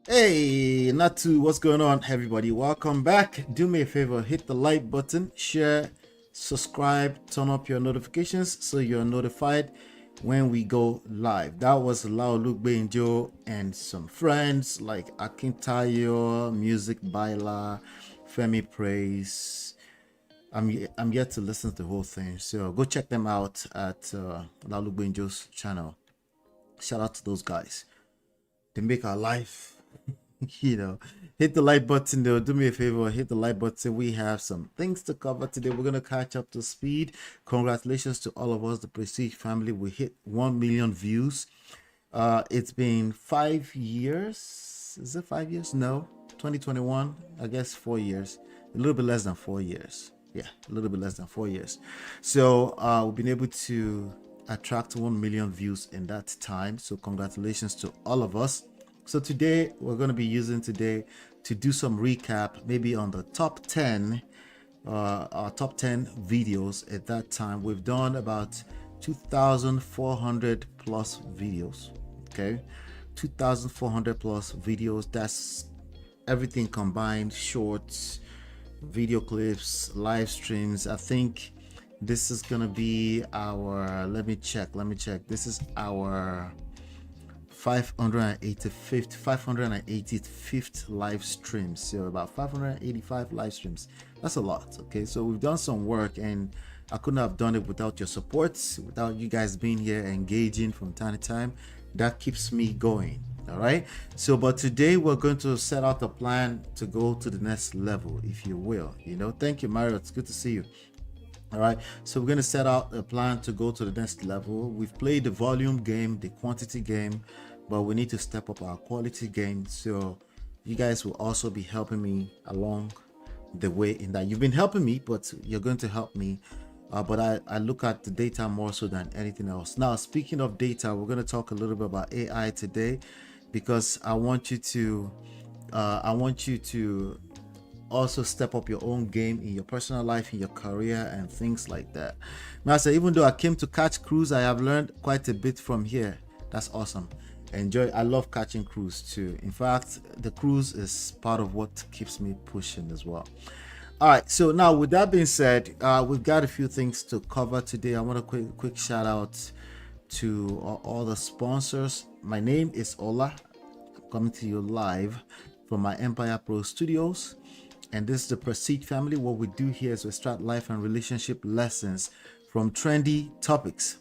Hey, Natu, what's going on, everybody? Welcome back. Do me a favor, hit the like button, share, subscribe, turn up your notifications so you're notified when we go live. That was Ola Benjo and some friends like Akintayo, Music Baila, Femi Praise. I'm yet to listen to the whole thing, so go check them out at Ola Benjo's channel. Shout out to those guys. They make our life hit the like button though. Do me a favor, hit the like button. We have some things to cover today. We're gonna catch up to speed. Congratulations to all of us, the Prestige family. We hit 1 million views. It's been 5 years. Is it 5 years? No, 2021. I guess 4 years. A little bit less than 4 years. Yeah, a little bit less than 4 years. So we've been able to attract 1 million views in that time. So congratulations to all of us. So today we're going to be using today to do some recap, maybe on the top 10, our top 10 videos at that time. We've done about 2,400 plus videos. Okay, 2,400 plus videos. That's everything combined: shorts, video clips, live streams. I think this is gonna be our. Let me check. This is our 585th live streams. So about 585 live streams. That's a lot. Okay, so we've done some work, and I couldn't have done it without your support, without you guys being here engaging from time to time. That keeps me going. All right, so but today we're going to set out a plan to go to the next level, if you will. Thank you, Mario. It's good to see you. All right, so we're going to set out a plan to go to the next level. We've played the volume game, the quantity game, but we need to step up our quality game. So you guys will also be helping me along the way in that. You've been helping me, but you're going to help me. But I look at the data more so than anything else. Now, speaking of data, we're going to talk a little bit about AI today, because I want you to also step up your own game in your personal life, in your career, and things like that. Master, even though I came to catch cruise, I have learned quite a bit from here. That's awesome. Enjoy. I love catching cruise too. In fact, the cruise is part of what keeps me pushing as well. All right, so now with that being said, we've got a few things to cover today. I want a quick shout out to all the sponsors. My name is Ola. I'm coming to you live from my Empire Pro Studios. And this is the Prestige family. What we do here is we extract life and relationship lessons from trendy topics.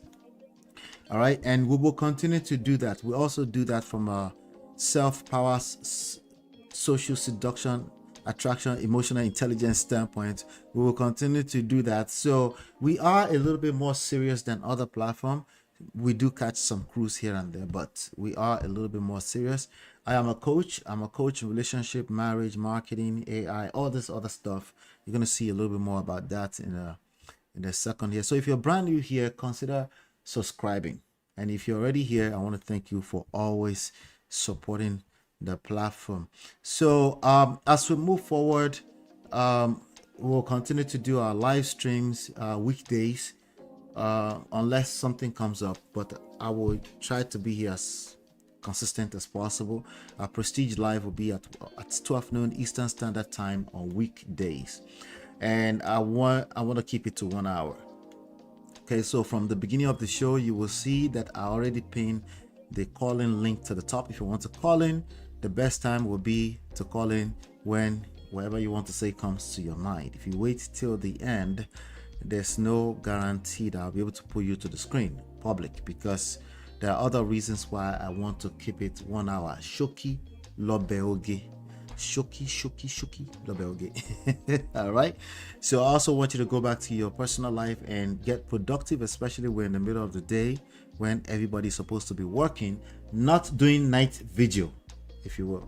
All right, and we will continue to do that. We also do that from a self-power, social seduction, attraction, emotional intelligence standpoint. We will continue to do that. So we are a little bit more serious than other platforms. We do catch some cruise here and there, but we are a little bit more serious. I am a coach. I'm a coach in relationship, marriage, marketing, AI, all this other stuff. You're going to see a little bit more about that in a second here. So if you're brand new here, consider subscribing. And if you're already here, I want to thank you for always supporting the platform. So as we move forward, we'll continue to do our live streams weekdays, unless something comes up, but I will try to be here as consistent as possible. Our Prestige Live will be at 12 noon Eastern Standard Time on weekdays, and I want to keep it to 1 hour. Okay, so from the beginning of the show, you will see that I already pinned the call-in link to the top. If you want to call in, the best time will be to call in when whatever you want to say comes to your mind. If you wait till the end, there's no guarantee that I'll be able to put you to the screen public, because there are other reasons why I want to keep it 1 hour. Shoki lobeoge. Shoki lobeoge. All right, so I also want you to go back to your personal life and get productive, especially when in the middle of the day, when everybody's supposed to be working, not doing night vigil, if you will.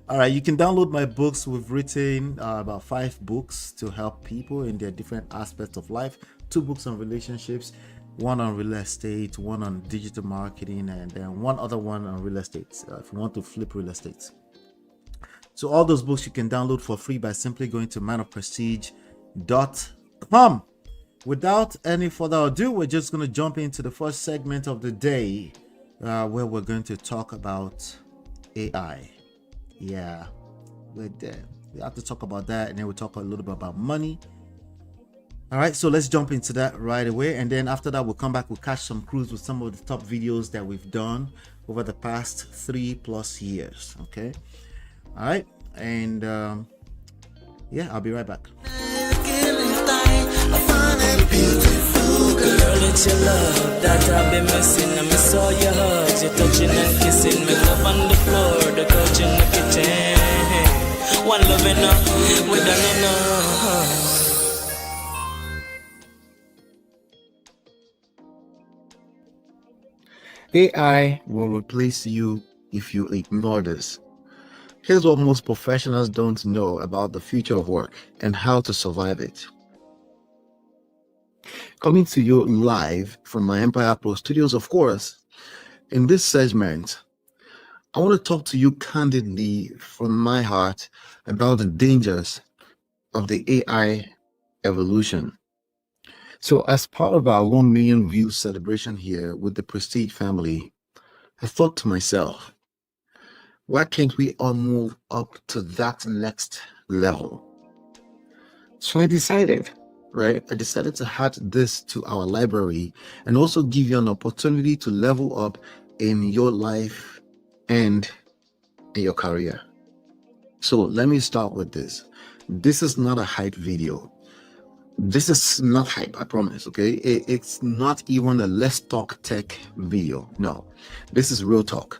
All right, you can download my books. We've written about 5 books to help people in their different aspects of life. 2 books on relationships, 1 on real estate, 1 on digital marketing, and then 1 other one on real estate, if you want to flip real estate. So all those books you can download for free by simply going to manofprestige.com. Without any further ado, we're just going to jump into the first segment of the day, where we're going to talk about AI. Yeah, we're there. We have to talk about that, and then we'll talk a little bit about money. All right, so let's jump into that right away, and then after that, we'll come back. We'll catch some cruise with some of the top videos that we've done over the past 3+ years. Okay, all right, and yeah, I'll be right back. Girl, it's your love that I've been missing. I miss all your hugs, your touching and kissing. Me love on the floor, the couch in the kitchen. One love enough, we done enough. AI will replace you if you ignore this. Here's what most professionals don't know about the future of work and how to survive it. Coming to you live from my Empire Pro studios, of course. In this segment, I want to talk to you candidly from my heart about the dangers of the AI evolution. So, as part of our 1 million views celebration here with the Prestige family, I thought to myself, why can't we all move up to that next level? So I decided to add this to our library and also give you an opportunity to level up in your life and in your career. So let me start with this. This is not a hype video. This is not hype, I promise, okay? It's not even a let's talk tech video. No, this is real talk.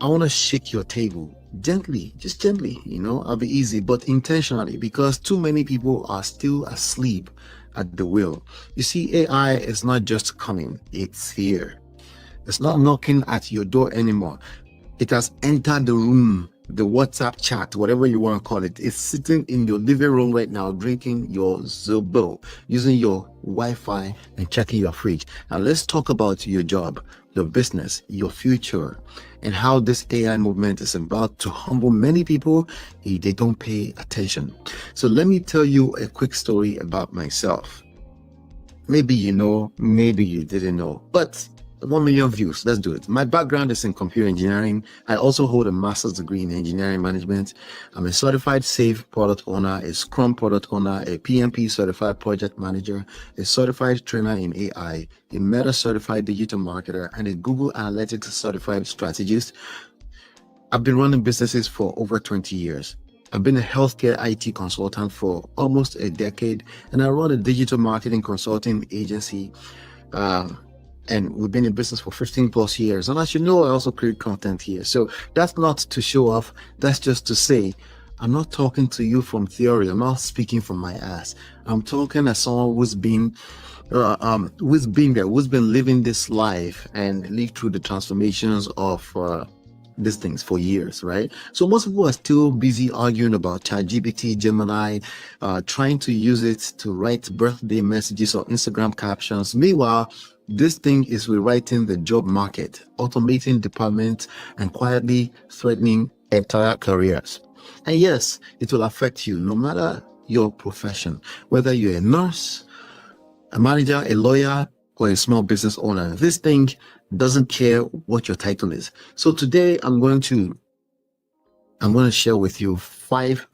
I want to shake your table gently, just gently, I'll be easy, but intentionally, because too many people are still asleep at the wheel. You see, AI is not just coming, it's here. It's not knocking at your door anymore. It has entered the room, the WhatsApp chat, whatever you want to call it. It's sitting in your living room right now, drinking your Zobo, using your Wi-Fi and checking your fridge. Now let's talk about your job, your business, your future, and how this AI movement is about to humble many people if they don't pay attention. So let me tell you a quick story about myself. Maybe you know, maybe you didn't know, but 1 million views. Let's do it. My background is in computer engineering. I also hold a master's degree in engineering management. I'm a certified SAFe product owner, a Scrum product owner, a PMP certified project manager, a certified trainer in AI, a Meta certified digital marketer, and a Google Analytics certified strategist. I've been running businesses for over 20 years. I've been a healthcare IT consultant for almost a decade, and I run a digital marketing consulting agency. And we've been in business for 15+ years. And as you know, I also create content here. So that's not to show off. That's just to say, I'm not talking to you from theory. I'm not speaking from my ass. I'm talking as someone who's been there, who's been living this life and lived through the transformations of these things for years, right? So most people are still busy arguing about ChatGPT, Gemini, trying to use it to write birthday messages or Instagram captions. Meanwhile, this thing is rewriting the job market, automating departments, and quietly threatening entire careers. And yes, it will affect you no matter your profession, whether you're a nurse, a manager, a lawyer, or a small business owner. This thing doesn't care what your title is. So today I'm going to share with you five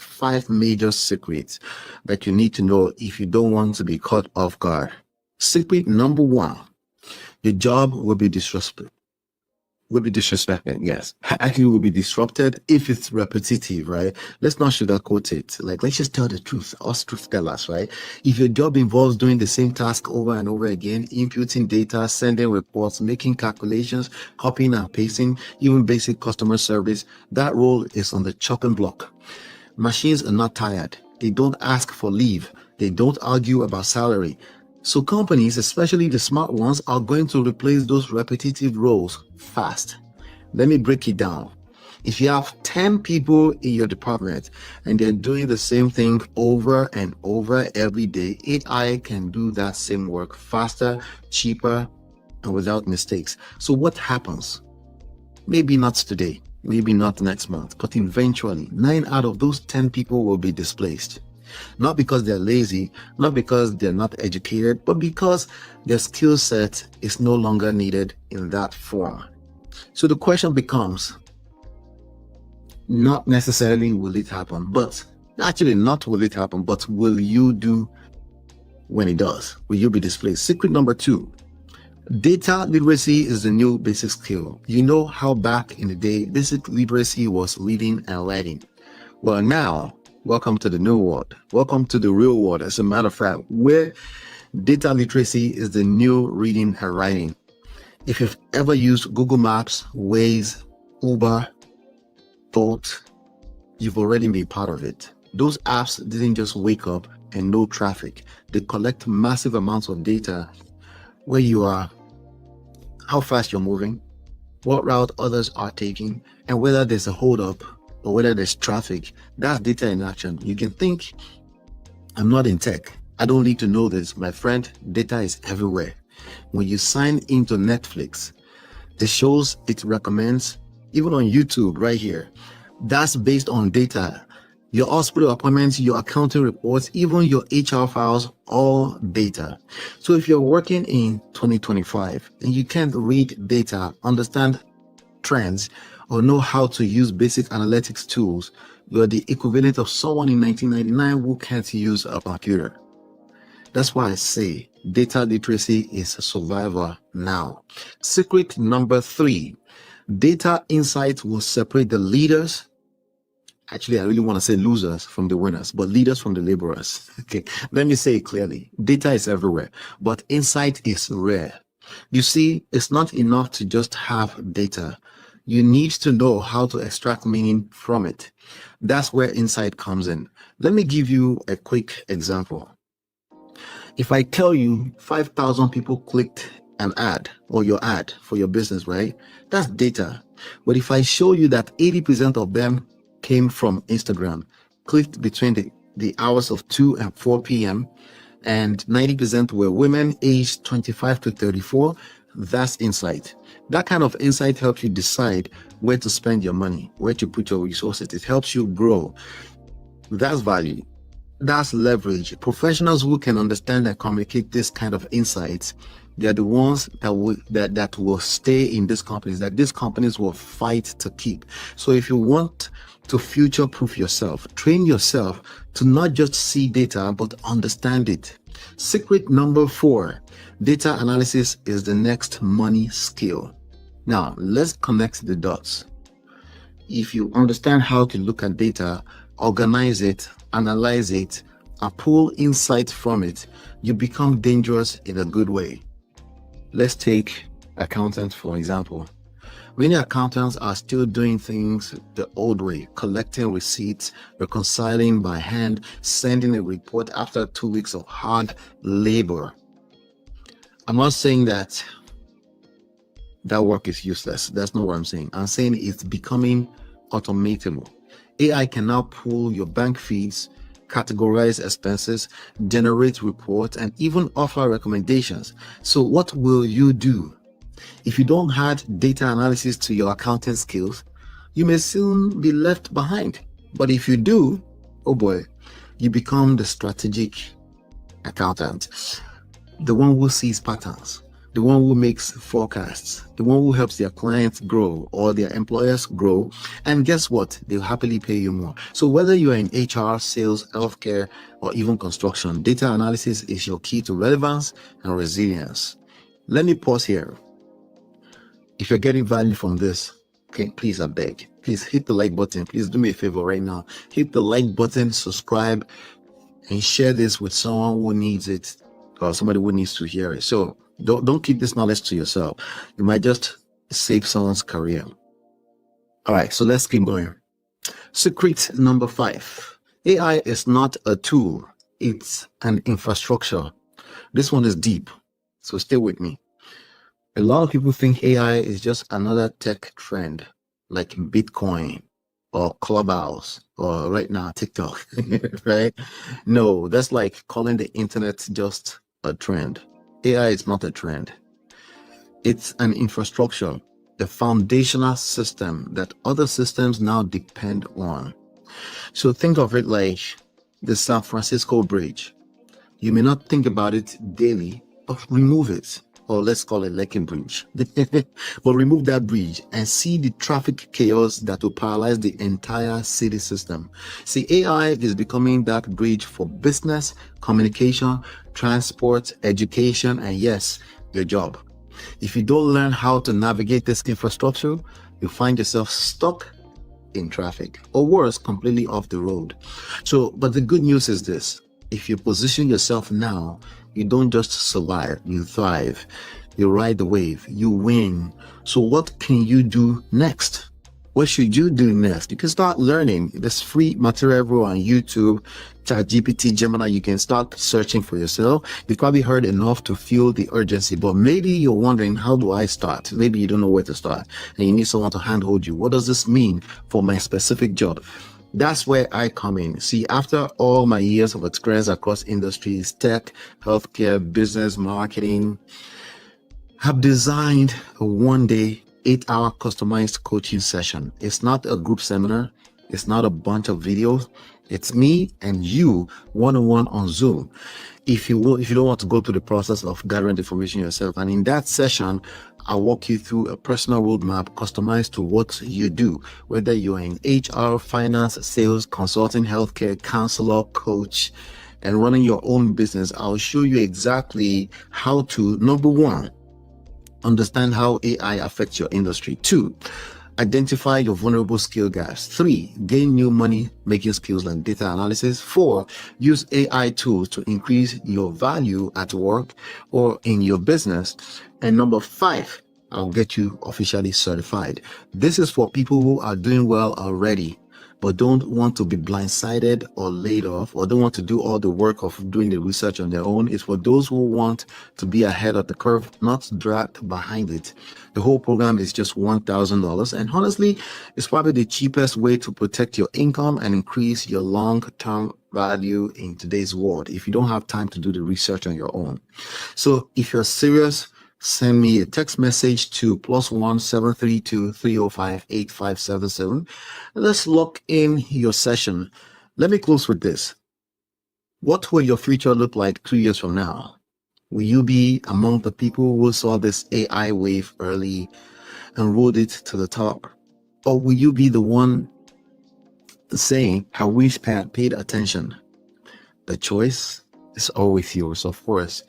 major secrets that you need to know if you don't want to be caught off guard. Secret number 1. Your job will be disrupted. Yes. Actually, will be disrupted if it's repetitive, right? Let's not sugarcoat it. Let's just tell the truth. Us truth tellers, right? If your job involves doing the same task over and over again, inputting data, sending reports, making calculations, copying and pasting, even basic customer service, that role is on the chopping block. Machines are not tired. They don't ask for leave. They don't argue about salary. So companies, especially the smart ones, are going to replace those repetitive roles fast. Let me break it down. If you have 10 people in your department and they're doing the same thing over and over every day, AI can do that same work faster, cheaper, and without mistakes. So what happens? Maybe not today, maybe not next month, but eventually 9 out of those 10 people will be displaced. Not because they're lazy, not because they're not educated, but because their skill set is no longer needed in that form. So the question becomes, Not necessarily will it happen, but actually not will it happen, but will you do when it does? Will you be displayed? Secret number 2. Data literacy is the new basic skill. You know how back in the day, basic literacy was reading and writing. Well, now, welcome to the new world. Welcome to the real world, as a matter of fact, where data literacy is the new reading and writing. If you've ever used Google Maps, Waze, Uber, Bolt, you've already been part of it. Those apps didn't just wake up and know traffic. They collect massive amounts of data, where you are, how fast you're moving, what route others are taking, and whether there's a holdup or whether there's traffic. That's data in action. You can think, I'm not in tech, I don't need to know this. My friend, data is everywhere. When you sign into Netflix, the shows it recommends, even on YouTube right here, that's based on data. Your hospital appointments, your accounting reports, even your HR files, all data. So if you're working in 2025 and you can't read data, understand trends, or know how to use basic analytics tools, you're the equivalent of someone in 1999 who can't use a computer. That's why I say data literacy is a survivor now. Secret number 3, data insight will separate the leaders. Actually, I really want to say losers from the winners, but leaders from the laborers. Okay, let me say it clearly. Data is everywhere, but insight is rare. You see, it's not enough to just have data. You need to know how to extract meaning from it. That's where insight comes in. Let me give you a quick example. If I tell you 5,000 people clicked an ad or your ad for your business, right? That's data. But if I show you that 80% of them came from Instagram, clicked between the hours of 2 and 4 p.m., and 90% were women aged 25 to 34, that's insight. That kind of insight helps you decide where to spend your money, where to put your resources. It helps you grow. That's value. That's leverage. Professionals who can understand and communicate this kind of insights, they're the ones that will stay in these companies, that these companies will fight to keep. So if you want to future-proof yourself, train yourself to not just see data, but understand it. Secret number 4, data analysis is the next money skill. Now, let's connect the dots. If you understand how to look at data, organize it, analyze it, and pull insight from it, you become dangerous in a good way. Let's take accountants, for example. Many accountants are still doing things the old way, collecting receipts, reconciling by hand, sending a report after 2 weeks of hard labor. I'm not saying that work is useless. That's not what I'm saying. I'm saying it's becoming automatable. AI can now pull your bank feeds, categorize expenses, generate reports, and even offer recommendations. So what will you do? If you don't add data analysis to your accounting skills, you may soon be left behind. But if you do, oh boy, you become the strategic accountant, the one who sees patterns, the one who makes forecasts, the one who helps their clients grow or their employers grow. And guess what? They'll happily pay you more. So whether you're in HR, sales, healthcare, or even construction, data analysis is your key to relevance and resilience. Let me pause here. If you're getting value from this, okay, please, I beg, please hit the like button. Please do me a favor right now. Hit the like button, subscribe, and share this with someone who needs it or somebody who needs to hear it. So don't keep this knowledge to yourself. You might just save someone's career. All right, so let's keep going. Secret number 5. AI is not a tool. It's an infrastructure. This one is deep, so stay with me. A lot of people think AI is just another tech trend like Bitcoin or Clubhouse or right now TikTok, right? No, that's like calling the internet just a trend. AI is not a trend. It's an infrastructure, a foundational system that other systems now depend on. So think of it like the San Francisco Bridge. You may not think about it daily, but remove it. or let's call it Lekki Bridge. But remove that bridge and see the traffic chaos that will paralyze the entire city system. See, AI is becoming that bridge for business, communication, transport, education, and yes, your job. If you don't learn how to navigate this infrastructure, you find yourself stuck in traffic, or worse, completely off the road. So, but the good news is this: if you position yourself now, you don't just survive, you thrive. You ride the wave, you win. So, what can you do next? What should you do next? You can start learning. There's free material on YouTube, ChatGPT, Gemini. You can start searching for yourself. You've probably heard enough to feel the urgency, but maybe you're wondering, how do I start? Maybe you don't know where to start and you need someone to handhold you. What does this mean for my specific job? That's where I come in. See, after all my years of experience across industries, tech, healthcare, business, marketing, have designed a one-day, 8-hour customized coaching session. It's not a group seminar. It's not a bunch of videos. It's me and you one-on-one on Zoom. If you don't want to go through the process of gathering the information yourself, and in that session, I'll walk you through a personal roadmap customized to what you do, whether you're in HR, finance, sales, consulting, healthcare, counselor, coach, and running your own business. I'll show you exactly how to, number one, understand how AI affects your industry. 2, identify your vulnerable skill gaps. 3, gain new money making skills like data analysis. 4, use AI tools to increase your value at work or in your business. And number 5, I'll get you officially certified. This is for people who are doing well already, but don't want to be blindsided or laid off, or don't want to do all the work of doing the research on their own. It's for those who want to be ahead of the curve, not dragged behind it. The whole program is just $1,000. And honestly, it's probably the cheapest way to protect your income and increase your long-term value in today's world if you don't have time to do the research on your own. So if you're serious, send me a text message to +1 732 305 8577. Let's lock in your session. Let me close with this. What will your future look like 2 years from now? Will you be among the people who saw this AI wave early and rode it to the top? Or will you be the one saying, I wish I had paid attention? The choice is always yours, of course.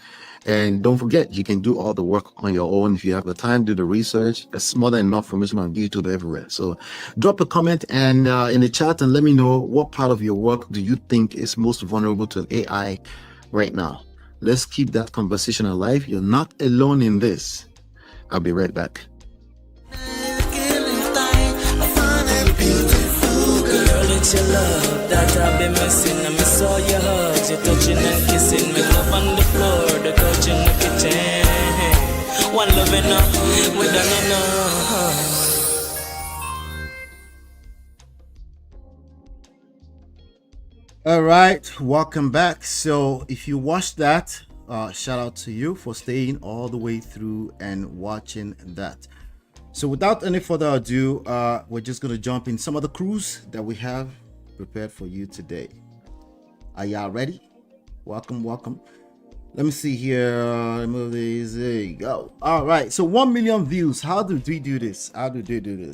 And don't forget, you can do all the work on your own. If you have the time, do the research. There's more than enough information on YouTube everywhere. So drop a comment and in the chat and let me know what part of your work do you think is most vulnerable to AI right now. Let's keep that conversation alive. You're not alone in this. I'll be right back. It's your love that I've been missing. I miss all your hugs, your touching and kissing. Make love on the floor, the couch in the kitchen. One love enough, we done enough. All right, welcome back. So if you watched that, shout out to you for staying all the way through and watching that. So without any further ado, we're just going to jump in some of the crews that we have prepared for you today. Are y'all ready? Welcome. Let me see here. Move these. There you go. All right. So 1 million views. How did we do this?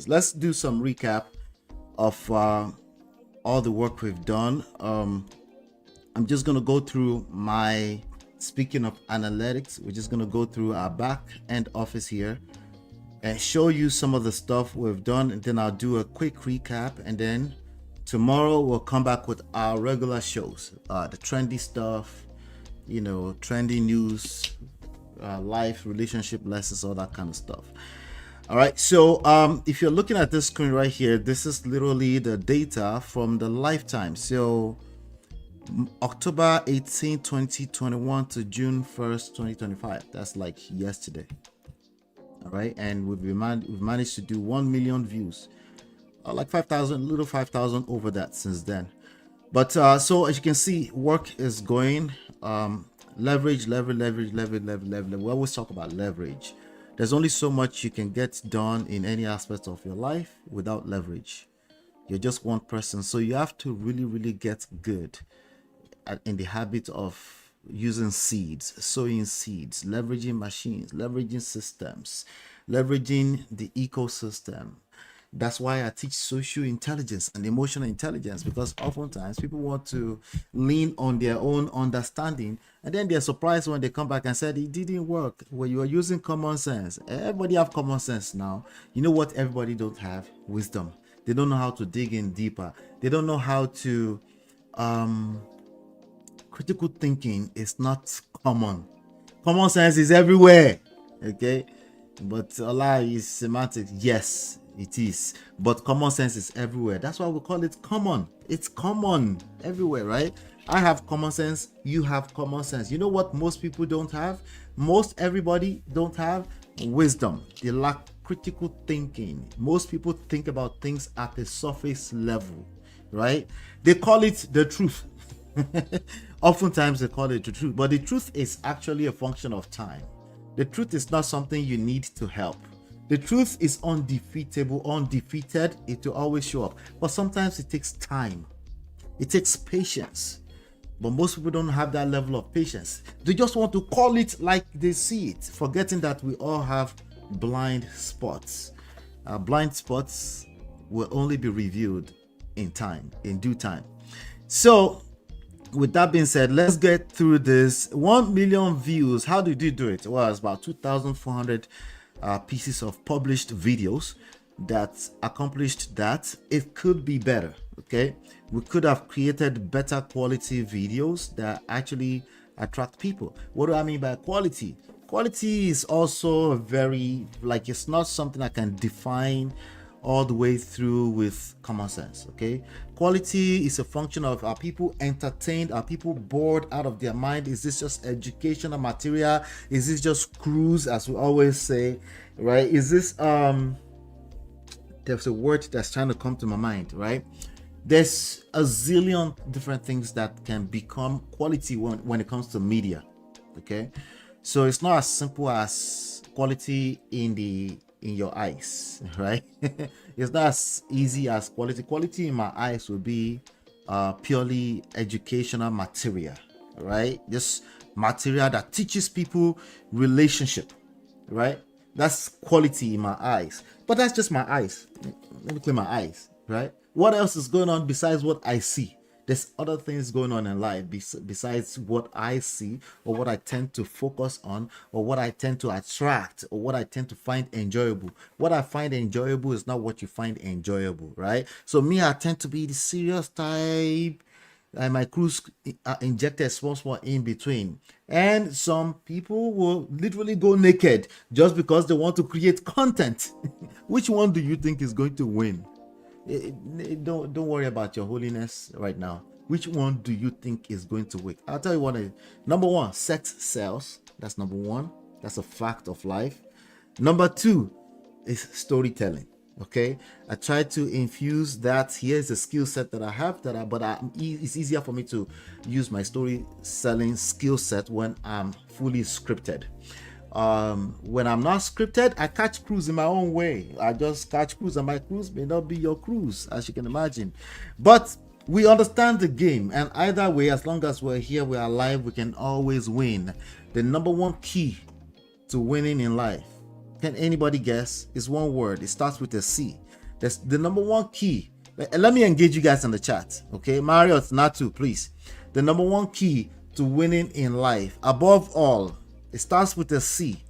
Let's do some recap of all the work we've done. I'm just going to go through speaking of analytics, we're just going to go through our back end office here and show you some of the stuff we've done, and then I'll do a quick recap, and then tomorrow we'll come back with our regular shows, the trendy stuff, trendy news, life, relationship lessons, all that kind of stuff. All right, so if you're looking at this screen right here, this is literally the data from the lifetime. So October 18, 2021 to June 1st, 2025. That's like yesterday. All right, and we've managed to do 1 million views, like 5,000 over that since then. But so as you can see, work is going. Leverage. We always talk about leverage. There's only so much you can get done in any aspect of your life without leverage. You're just one person, so you have to really get good in the habit of using seeds, sowing seeds, leveraging machines, leveraging systems, leveraging the ecosystem. That's why I teach social intelligence and emotional intelligence, because oftentimes people want to lean on their own understanding, and then they're surprised when they come back and said it didn't work. When you are using common sense, everybody have common sense now. You know what everybody don't have? Wisdom. They don't know how to dig in deeper. They don't know how to critical thinking is not common. Common sense is everywhere. Okay, but Allah is semantics. Yes, it is. But common sense is everywhere. That's why we call it common. It's common everywhere, right? I have common sense. You have common sense. You know what most people don't have? Most everybody don't have wisdom. They lack critical thinking. Most people think about things at the surface level, right? They call it the truth. Oftentimes they call it the truth, but the truth is actually a function of time. The truth is not something you need to help. The truth is undefeatable, undefeated. It will always show up. But sometimes it takes time. It takes patience. But most people don't have that level of patience. They just want to call it like they see it, forgetting that we all have blind spots. Blind spots will only be revealed in time, in due time. So, with that being said, let's get through this. 1 million views. How did you do it? Well, it's about 2,400 pieces of published videos that accomplished that. It could be better. Okay, we could have created better quality videos that actually attract people. What do I mean by quality? Quality is also very, like, it's not something I can define all the way through with common sense. Okay, quality is a function of, are people entertained? Are people bored out of their mind? Is this just educational material? Is this just cruise, as we always say, right? Is this there's a word that's trying to come to my mind, right? There's a zillion different things that can become quality when it comes to media. Okay, so it's not as simple as quality in your eyes, right? It's not as easy as quality. Quality in my eyes would be purely educational material, right? Just material that teaches people relationship, right? That's quality in my eyes. But that's just my eyes. Let me clear my eyes, right? What else is going on besides what I see? There's other things going on in life besides what I see, or what I tend to focus on, or what I tend to attract, or what I tend to find enjoyable. What I find enjoyable is not what you find enjoyable, right? So me, I tend to be the serious type, and my crews injected small in between. And some people will literally go naked just because they want to create content. Which one do you think is going to win? Don't worry about your holiness right now. Which one do you think is going to win? I'll tell you what. Number one, sex sells. That's number one. That's a fact of life. Number two is storytelling. Okay, I try to infuse that. Here's a skill set that I have, it's easier for me to use my story selling skill set when I'm fully scripted. When I'm not scripted, I catch cruise in my own way. I just catch cruise, and my cruise may not be your cruise, as you can imagine. But we understand the game, and either way, as long as we're here, we're alive, we can always win. The number one key to winning in life, can anybody guess? Is one word. It starts with a C. That's the number one key. Let me engage you guys in the chat. Okay, Marriott, Natu, please. The number one key to winning in life, above all, it starts with a C.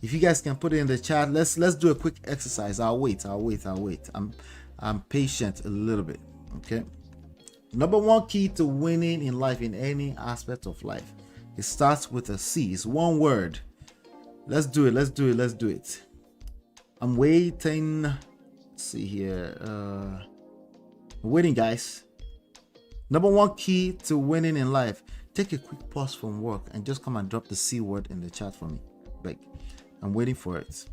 If you guys can put it in the chat, let's do a quick exercise. I'll wait. I'm patient a little bit. Okay. Number one key to winning in life, in any aspect of life, it starts with a C. It's one word. Let's do it. I'm waiting. Let's see here. Waiting, guys. Number one key to winning in life. Take a quick pause from work and just come and drop the C word in the chat for me. Like, I'm waiting for it.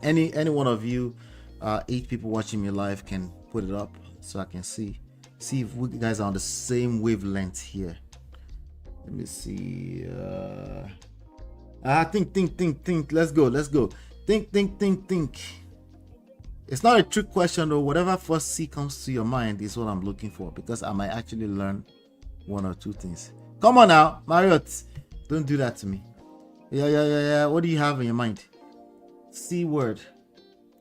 Any one of you, 8 people watching me live, can put it up so I can see if we guys are on the same wavelength here. Let me see. Think. Let's go. Think. It's not a trick question though. Whatever first C comes to your mind is what I'm looking for, because I might actually learn one or two things. Come on now, Marriott. Don't do that to me. Yeah. What do you have in your mind? C word.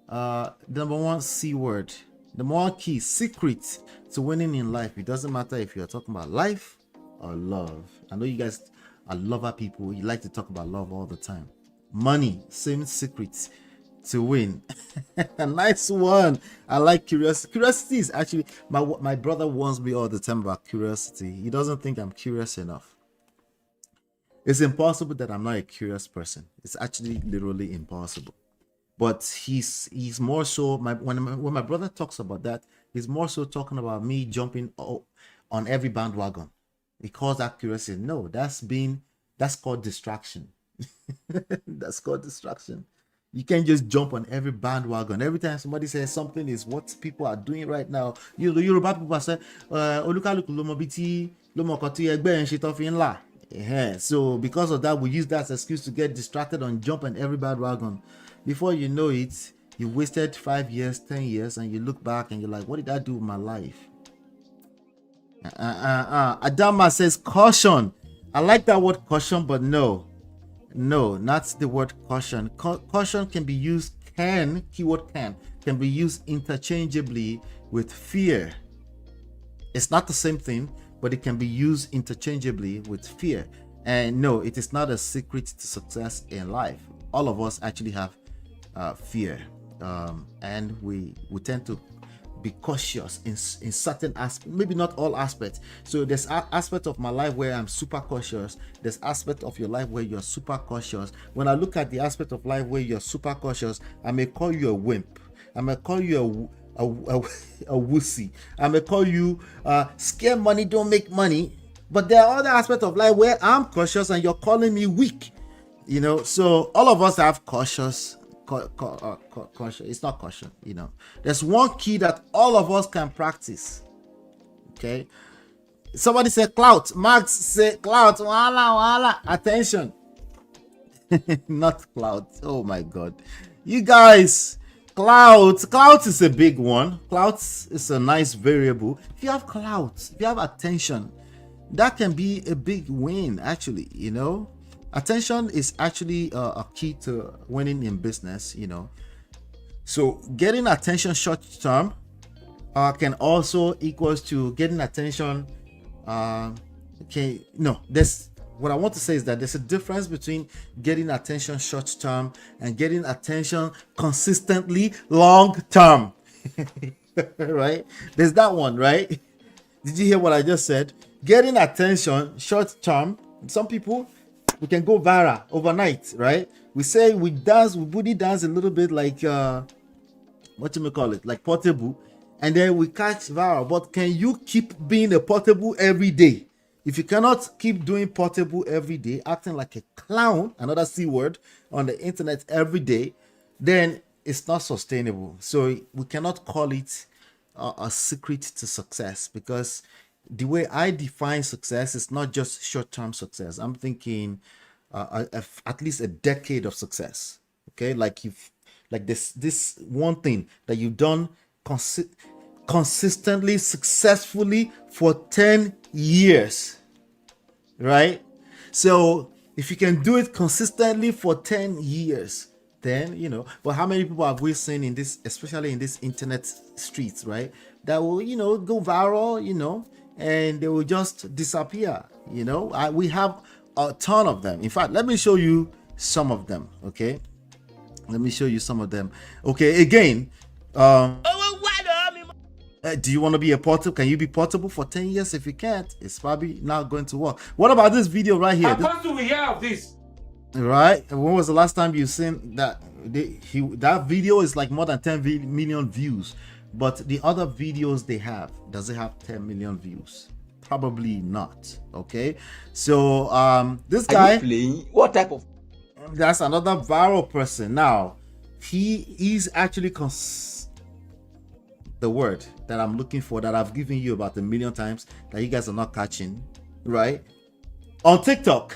Number one C word. Number one key, secret to winning in life. It doesn't matter if you're talking about life or love. I know you guys are lover people. You like to talk about love all the time. Money, same secret to win. A nice one. I like curiosity. Curiosity is actually my brother warns me all the time about curiosity. He doesn't think I'm curious enough. It's impossible that I'm not a curious person. It's actually literally impossible. But he's more so when my brother talks about that, he's more so talking about me jumping on every bandwagon. He calls that curiosity. No, that's called distraction. That's called distraction. You can't just jump on every bandwagon. Every time somebody says something is what people are doing right now, you know, Yoruba people say, "Olukaluku lo mo biti lo mo kan ti egbe en se to fi nla." So because of that, we use that as an excuse to get distracted and jump on every bandwagon. Before you know it, you wasted 5 years, 10 years, and you look back and you're like, what did I do with my life? Adama says caution. I like that word caution, but no, not the word caution. Caution can be used, keyword can be used interchangeably with fear. It's not the same thing, but it can be used interchangeably with fear. And no, it is not a secret to success in life. All of us actually have fear, and we tend to be cautious in certain aspects, maybe not all aspects. So there's aspect of my life where I'm super cautious. There's aspect of your life where you're super cautious. When I look at the aspect of life where you're super cautious, I may call you a wimp. I may call you a wussy. I may call you scare money, don't make money. But there are other aspects of life where I'm cautious and you're calling me weak. You know, so all of us have cautious. It's not caution, you know. There's one key that all of us can practice. Okay. Somebody said clout. Max said clout. Wala. Attention. Not clout. Oh my God. You guys, clout is a big one. Clout is a nice variable. If you have clout, if you have attention, that can be a big win, actually, you know. Attention is actually a key to winning in business, you know. So getting attention short term can also equals to getting attention. There's what I want to say is that there's a difference between getting attention short term and getting attention consistently long term. Right? There's that one, right? Did you hear what I just said? Getting attention short term. Some people, we can go viral overnight, right? We say we booty dance a little bit like what you may call it, like portable, and then we catch viral. But can you keep being a portable every day? If you cannot keep doing portable every day, acting like a clown, another C word, on the internet every day, then it's not sustainable. So we cannot call it a secret to success, because the way I define success is not just short-term success. I'm thinking at least a decade of success. Okay, like this one thing that you've done consistently, successfully for 10 years, right? So if you can do it consistently for 10 years, then, you know. But how many people have we seen in this, especially in this internet streets, right, that will, you know, go viral, you know, and they will just disappear, you know. We have a ton of them. In fact, let me show you some of them. Okay, let me show you some of them. Okay, again, do you want to be a portable? Can you be portable for 10 years? If you can't, it's probably not going to work. What about this video right here? How do we hear of this? Right, when was the last time you seen that? That video is like more than 10 million views. But the other videos they have, does it have 10 million views? Probably not. Okay, so this guy, are you playing? What type of? That's another viral person. Now he's actually the word that I'm looking for, that I've given you about 1 million times, that you guys are not catching, right? On TikTok,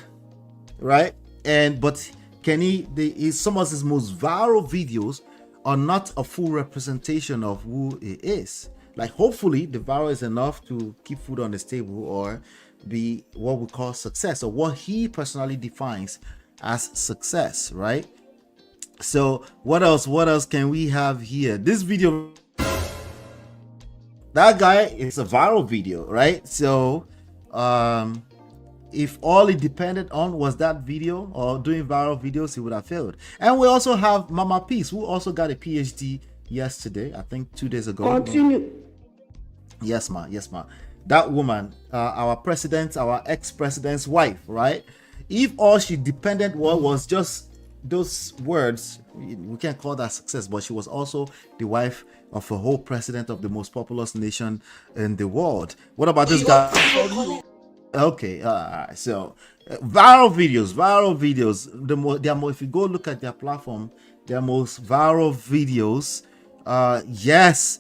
right? But some of his most viral videos are not a full representation of who he is. Like, hopefully the viral is enough to keep food on his table, or be what we call success, or what he personally defines as success, right? So what else can we have here? This video, that guy is a viral video, right? So if all it depended on was that video or doing viral videos, he would have failed. And we also have Mama Peace, who also got a PhD yesterday, I think 2 days ago. Continue. Yes, ma. Yes, ma. That woman, our president, our ex-president's wife, right? If all she depended on was just those words, we can't call that success, but she was also the wife of a whole president of the most populous nation in the world. What about this guy? Okay, so viral videos, if you go look at their platform, their most viral videos, yes,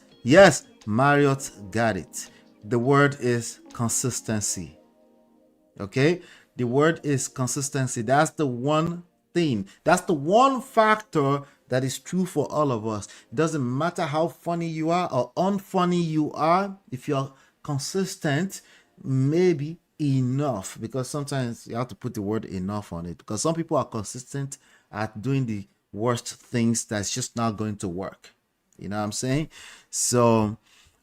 Marriott got it. The word is consistency. Okay, the word is consistency. That's the one thing, that's the one factor that is true for all of us. It doesn't matter how funny you are or unfunny you are, if you're consistent, maybe enough, because sometimes you have to put the word enough on it, because some people are consistent at doing the worst things that's just not going to work. You know what I'm saying? So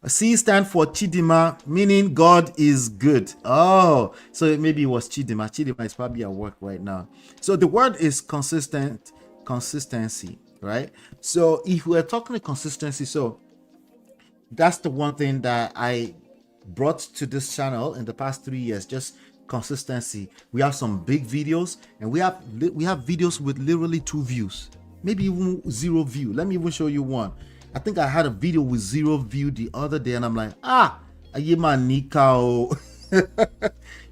C stand for Chidima, meaning God is good. Oh, so maybe it was Chidima. Chidima is probably at work right now. So the word is consistency, right? So if we're talking consistency, so that's the one thing that I brought to this channel in the past 3 years, just consistency. We have some big videos, and we have videos with literally 2 views, maybe even 0 view. Let me even show you one. I think I had a video with 0 view the other day, and I'm like, Ayema Nikao.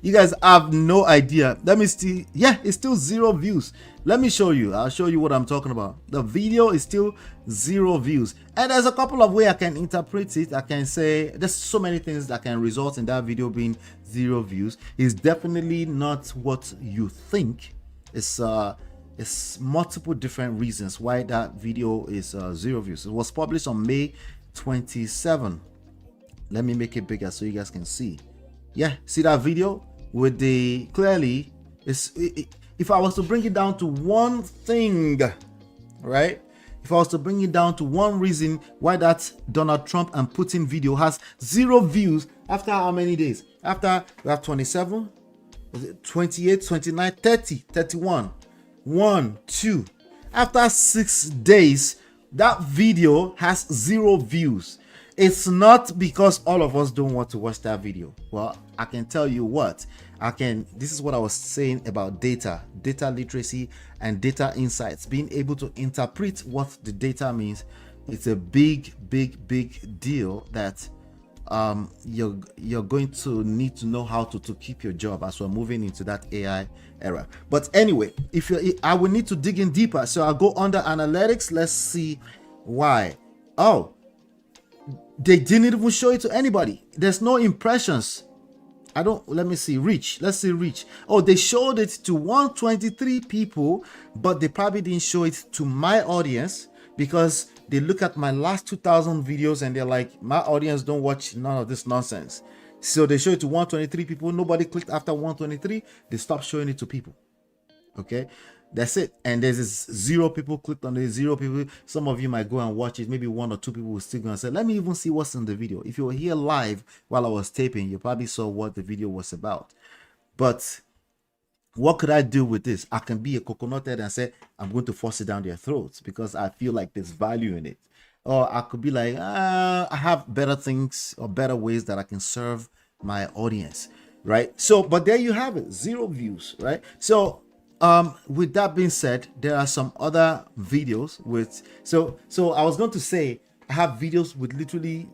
You guys have no idea. Let me see. Yeah, it's still 0 views. Let me show you. I'll show you what I'm talking about. The video is still 0 views. And there's a couple of ways I can interpret it. I can say there's so many things that can result in that video being 0 views. It's definitely not what you think. It's multiple different reasons why that video is 0 views. It was published on May 27. Let me make it bigger so you guys can see. Yeah, see that video with the clearly if I was to bring it down to one thing, right? If I was to bring it down to one reason why that Donald Trump and Putin video has 0 views after how many days? After we have 27, 28, 29, 30, 31. 1, 2. After 6 days, that video has 0 views. It's not because all of us don't want to watch that video. Well, I can tell you what. This is what I was saying about data literacy and data insights. Being able to interpret what the data means. It's a big deal that you're going to need to know how to keep your job as we're moving into that AI era. But anyway, I will need to dig in deeper, so I'll go under analytics. Let's see why. Oh, they didn't even show it to anybody. There's no impressions. Let me see reach. Let's see reach. Oh, they showed it to 123 people, but they probably didn't show it to my audience, because they look at my last 2,000 videos and they're like, my audience don't watch none of this nonsense. So they show it to 123 people. Nobody clicked after 123. They stopped showing it to people. Okay, that's it. And there's 0 people clicked on it. 0 people. Some of you might go and watch it. Maybe 1 or 2 people will still go and say, let me even see what's in the video. If you were here live while I was taping, you probably saw what the video was about. But what could I do with this? I can be a coconut head and say, I'm going to force it down their throats because I feel like there's value in it. Or I could be like, I have better things or better ways that I can serve my audience, right? So, but there you have it, 0 views, right? So, with that being said, there are some other videos with, so I was going to say, I have videos with literally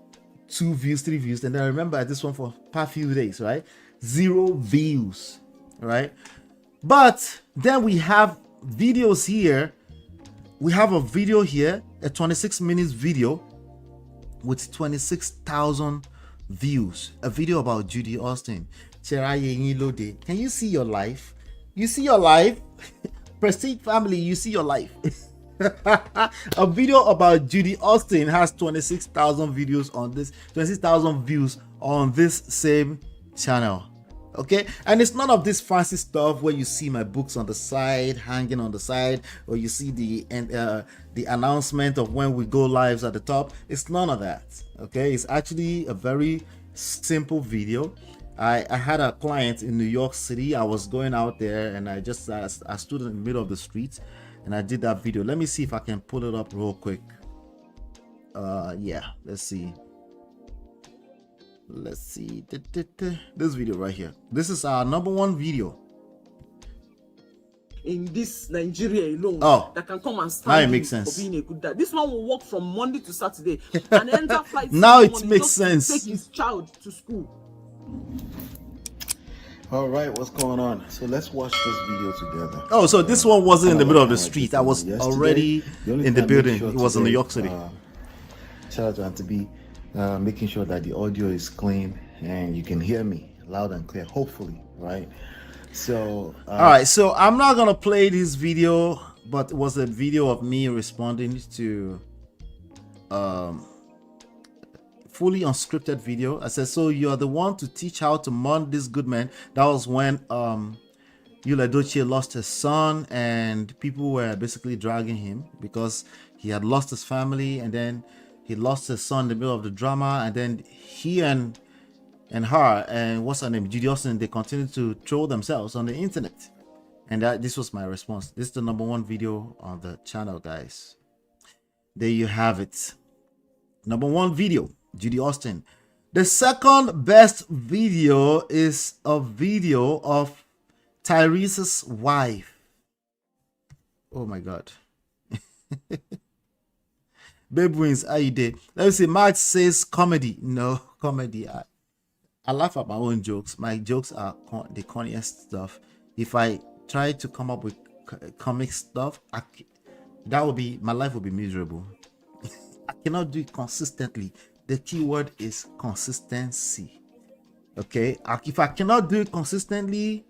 2 views, 3 views, and then I remember this one for a few days, right? 0 views, right? But then we have videos here. We have a video here, a 26 minutes video with 26,000 views. A video about Judy Austin. Can you see your life? You see your life? Prestige family, you see your life. A video about Judy Austin has 26,000 videos on this, 26,000 views on this same channel. Okay, and it's none of this fancy stuff where you see my books on the side, hanging on the side, or you see the announcement of when we go lives at the top. It's none of that. Okay, it's actually a very simple video. I had a client in New York City. I was going out there, and I stood in the middle of the street, and I did that video. Let me see if I can pull it up real quick. Yeah, let's see. This video right here. This is our #1 video in this Nigeria alone. That can come and now stand it in makes for sense. being a good dad. This one will work from Monday to Saturday and enter flight Now Sunday it morning makes just to sense. take his child to school. All right, what's going on? So let's watch this video together. Oh, so this one wasn't in the middle of the street. I was already only in the thing I building. make sure It was in New today, York City. Shout out to be making sure that the audio is clean and you can hear me loud and clear, hopefully, right? So All right, so I'm not gonna play this video, but it was a video of me responding to fully unscripted video. I said, so you're the one to teach how to mourn this good man. That was when Ola Tux lost his son, and people were basically dragging him because he had lost his family, and then he lost his son in the middle of the drama, and then he and her and what's her name, Judy Austin, they continued to troll themselves on the internet. And this was my response. This is the #1 video on the channel, guys. There you have it. #1 video, Judy Austin. The second best video is a video of Tyrese's wife. Oh my God. Babe wins, how you did? Let me see. Mark says comedy. No, comedy. I laugh at my own jokes. My jokes are the corniest stuff. If I try to come up with comic stuff, that would be, my life would be miserable. I cannot do it consistently. The key word is consistency. Okay, if I cannot do it consistently,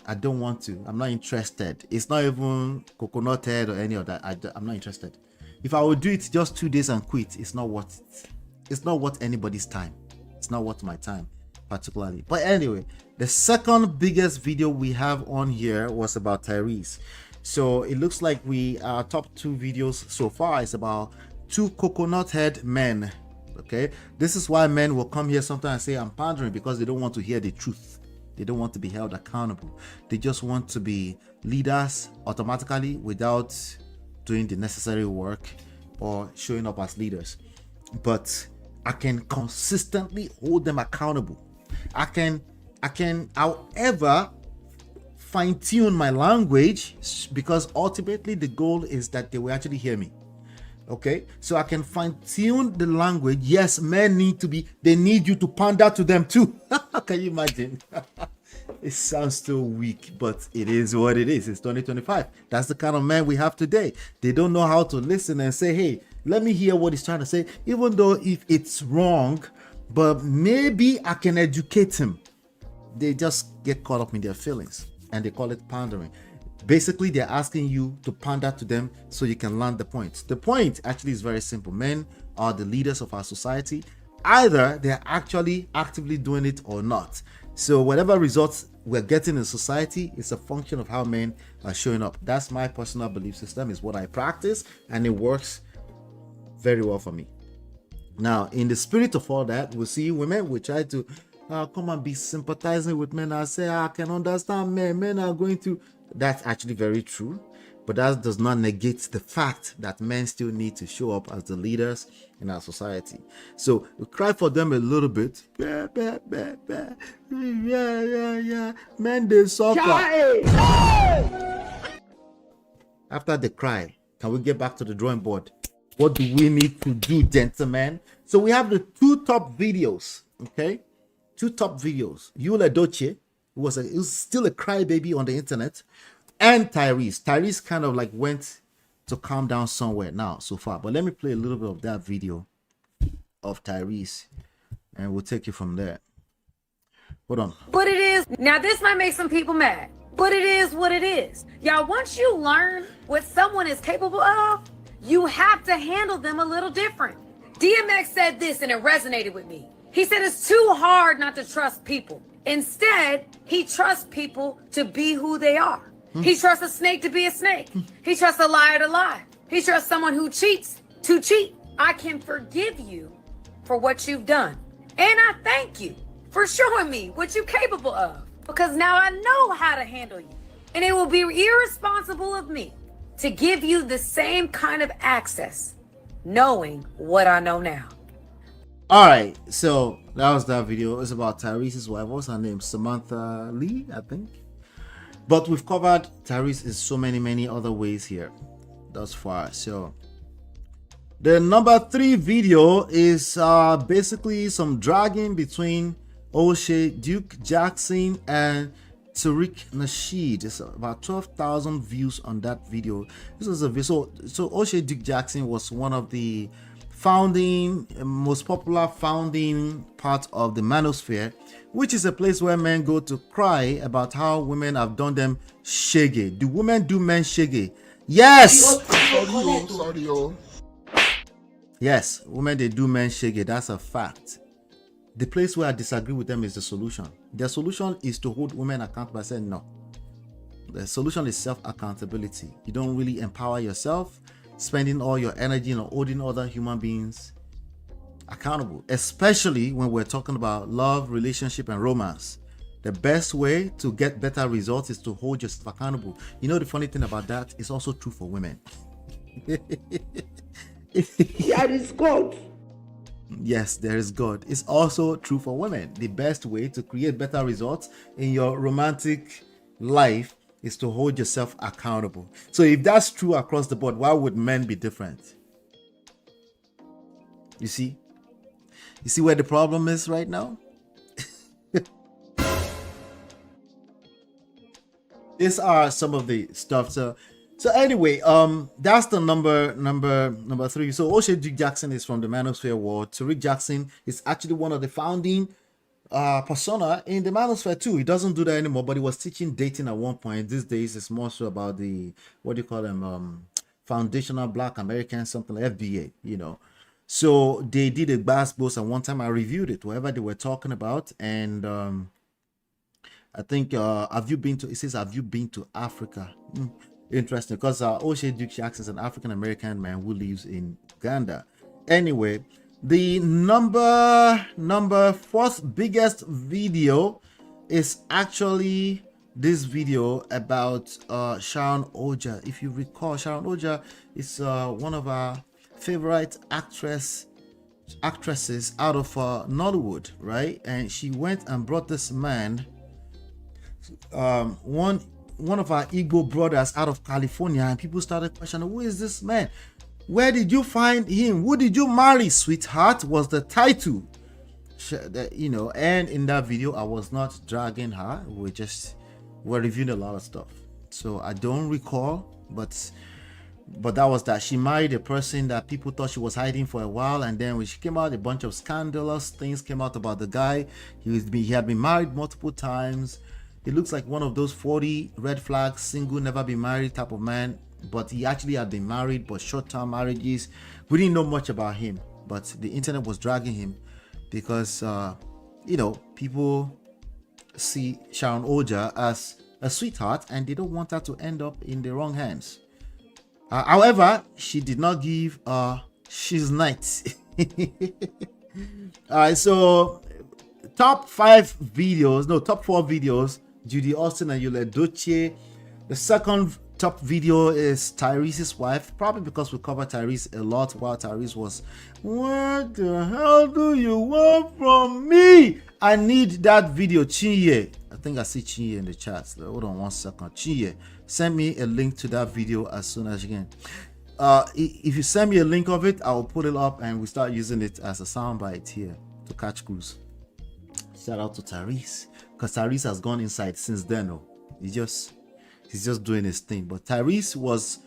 I don't want to. I'm not interested. It's not even coconut head or any of that. I'm not interested. If I would do it just 2 days and quit, it's not worth it. It's not worth anybody's time. It's not worth my time particularly. But anyway, the second biggest video we have on here was about Tyrese. So it looks like our top 2 videos so far is about 2 coconut head men. Okay, this is why men will come here sometimes and say I'm pandering, because they don't want to hear the truth. They don't want to be held accountable. They just want to be leaders automatically without doing the necessary work or showing up as leaders. But I can consistently hold them accountable. I can however fine-tune my language, because ultimately the goal is that they will actually hear me. Okay, so I can fine-tune the language. Yes, men they need you to pander to them too. Can you imagine? It sounds so weak, but it is what it is. It's 2025. That's the kind of men we have today. They don't know how to listen and say, hey, let me hear what he's trying to say, even though if it's wrong, but maybe I can educate him. They just get caught up in their feelings, and they call it pandering. Basically, they're asking you to pander to them so you can land the point. The point actually is very simple. Men are the leaders of our society. Either they're actually actively doing it or not. So whatever results we're getting in society is a function of how men are showing up. That's my personal belief system, is what I practice, and it works very well for me. Now, in the spirit of all that, we see women, we try to come and be sympathizing with men. I say, I can understand men. Men are going to... That's actually very true, but that does not negate the fact that men still need to show up as the leaders in our society. So we cry for them a little bit. Yeah. Men, they suffer. After they cry, can we get back to the drawing board? What do we need to do, gentlemen? So we have the 2 top videos, okay? 2 top videos. Ola Tux, who was still a crybaby on the internet, and Tyrese. Tyrese kind of like went to calm down somewhere now so far. But let me play a little bit of that video of Tyrese, and we'll take it from there. Hold on. But it is. Now, this might make some people mad, but it is what it is. Y'all, once you learn what someone is capable of, you have to handle them a little different. DMX said this, and it resonated with me. He said, it's too hard not to trust people. Instead, he trusts people to be who they are. He trusts a snake to be a snake. He trusts a liar to lie. He trusts someone who cheats to cheat. I can forgive you for what you've done. And I thank you for showing me what you're capable of, because now I know how to handle you. And it will be irresponsible of me to give you the same kind of access, knowing what I know now. All right, so that was that video. It's about Tyrese's wife. What's her name? Samantha Lee, I think. But we've covered Tyrese in so many other ways here thus far. So the number 3 video is basically some dragging between O'Shea Duke Jackson and Tariq Nasheed. It's about 12,000 views on that video. This was a video. So O'Shea Duke Jackson was one of the most popular founding part of the manosphere, which is a place where men go to cry about how women have done them shaggy. Do women do men shaggy? Yes. Yes, women, they do men shaggy. That's a fact. The place where I disagree with them is the solution. Their solution is to hold women accountable. I said no. The solution is self-accountability. You don't really empower yourself, spending all your energy on holding other human beings accountable, especially when we're talking about love, relationship, and romance. The best way to get better results is to hold yourself accountable. You know, the funny thing about that is also true for women. There is God. Yes, there is God. It's also true for women. The best way to create better results in your romantic life is to hold yourself accountable. So if that's true across the board, why would men be different? You see where the problem is right now? These are some of the stuff. So anyway, that's the number 3. So O'Shea Duke Jackson is from the manosphere world. Tariq Jackson is actually one of the founding persona in the manosphere too. He doesn't do that anymore, but he was teaching dating at one point. These days it's more so about the, what do you call them, foundational Black Americans, something like FBA, you know. So they did a bass boast, and one time I reviewed it, whatever they were talking about, and I think have you been to Africa? Interesting, because O'Shea Duke Jackson is an African American man who lives in Uganda. Anyway, the number 4th biggest video is actually this video about Sharon Oja. If you recall, Sharon Oja is one of our favorite actresses out of Nollywood, right? And she went and brought this man, one of our Igbo brothers out of California, and people started questioning, who is this man? Where did you find him? Who did you marry, sweetheart? Was the title, you know. And in that video, I was not dragging her. We're reviewing a lot of stuff. So I don't recall, but that was that. She married a person that people thought she was hiding for a while, and then when she came out, a bunch of scandalous things came out about the guy. He had been married multiple times. He looks like one of those 40 red flags, single, never been married type of man. But he actually had been married, but short-term marriages. We didn't know much about him, but the internet was dragging him because, you know, people see Sharon Oja as a sweetheart and they don't want her to end up in the wrong hands. However, she did not give she's nice. Alright, so top 4 videos, Judy Austin and Yul Edochie. The second top video is Tyrese's wife, probably because we covered Tyrese a lot while Tyrese was, what the hell do you want from me? I need that video. Chinye, I think I see Chinye in the chat. Hold on one second. Chinye, send me a link to that video as soon as you can. If you send me a link of it, I will put it up and we start using it as a soundbite here to catch cruise. Shout out to Tyrese, because Tyrese has gone inside since then. Oh, he's just doing his thing. But Tyrese was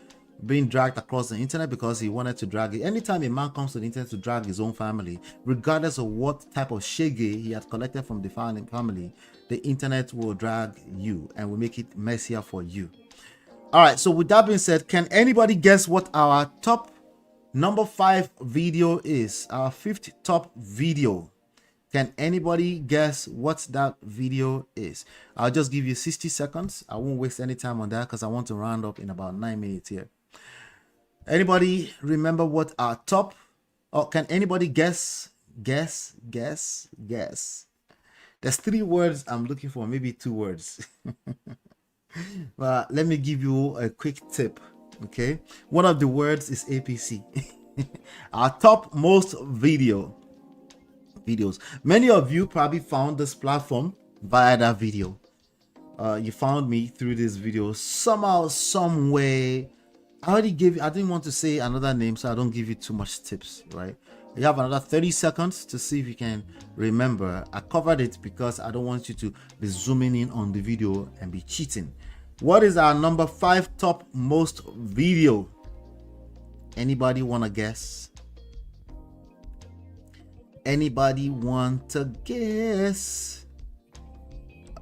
being dragged across the internet because he wanted to drag it. Anytime a man comes to the internet to drag his own family, regardless of what type of shege he had collected from the founding family, the internet will drag you and will make it messier for you. All right, so with that being said, can anybody guess what our top number 5 video is? Our 5th top video. Can anybody guess what that video is? I'll just give you 60 seconds. I won't waste any time on that because I want to round up in about 9 minutes here. Anybody remember what our top, or can anybody guess? Guess. There's 3 words I'm looking for, maybe 2 words. But let me give you a quick tip. Okay, one of the words is APC. Our top most videos. Many of you probably found this platform via that video. You found me through this video somehow, some way. I didn't want to say another name, so I don't give you too much tips, right? You have another 30 seconds to see if you can remember. I covered it because I don't want you to be zooming in on the video and be cheating. What is our number 5 top most video? Anybody want to guess? Anybody want to guess?